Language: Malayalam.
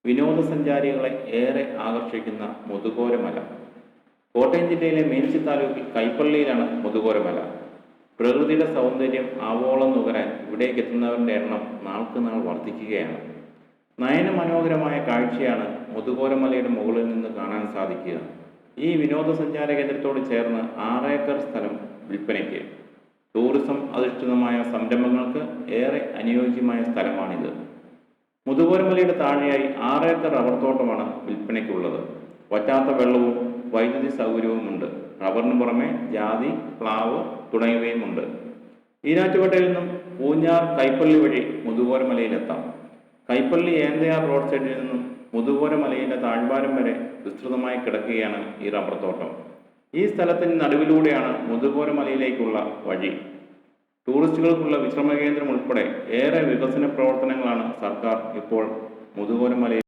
വിനോദസഞ്ചാരികളെ ഏറെ ആകർഷിക്കുന്ന മുതുകോരമല. കോട്ടയം ജില്ലയിലെ മീനച്ചി താലൂക്കിൽ കൈപ്പള്ളിയിലാണ് മുതുകോരമല. പ്രകൃതിയുടെ സൗന്ദര്യം ആവോളം നുകരാൻ ഇവിടേക്ക് എത്തുന്നവരുടെ എണ്ണം നാൾക്ക് നാൾ വർദ്ധിക്കുകയാണ്. നയനമനോഹരമായ കാഴ്ചയാണ് മുതുകോരമലയുടെ മുകളിൽ നിന്ന് കാണാൻ സാധിക്കുക. ഈ വിനോദസഞ്ചാര കേന്ദ്രത്തോട് ചേർന്ന് 6 ഏക്കർ സ്ഥലം വിൽപ്പനയ്ക്ക്. ടൂറിസം അധിഷ്ഠിതമായ സംരംഭങ്ങൾക്ക് ഏറെ അനുയോജ്യമായ സ്ഥലമാണിത്. മുതുകോരമലയുടെ താഴെയായി 6 ഏക്കർ റബ്ബർ തോട്ടമാണ് വിൽപ്പനയ്ക്കുള്ളത്. വറ്റാത്ത വെള്ളവും വൈദ്യുതി സൗകര്യവുമുണ്ട്. റബ്ബറിന് പുറമെ ജാതി, പ്ലാവ് തുടങ്ങിയവയുമുണ്ട്. ഈരാറ്റുപേട്ടയിൽ നിന്നും പൂഞ്ഞാർ കൈപ്പള്ളി വഴി മുതുകോരമലയിലെത്താം. കൈപ്പള്ളി ഏന്തയാർ റോഡ് സൈഡിൽ നിന്നും മുതുകോരമലയിലെ താഴ്വാരം വരെ വിസ്തൃതമായി കിടക്കുകയാണ് ഈ റബ്ബർ തോട്ടം. ഈ സ്ഥലത്തിന് നടുവിലൂടെയാണ് മുതുകോരമലയിലേക്കുള്ള വഴി. ടൂറിസ്റ്റുകൾക്കുള്ള വിശ്രമ കേന്ദ്രം ഉൾപ്പെടെ ഏറെ വികസന പ്രവർത്തനങ്ങളാണ് സർക്കാർ ഇപ്പോൾ മുതുകോരമലയിൽ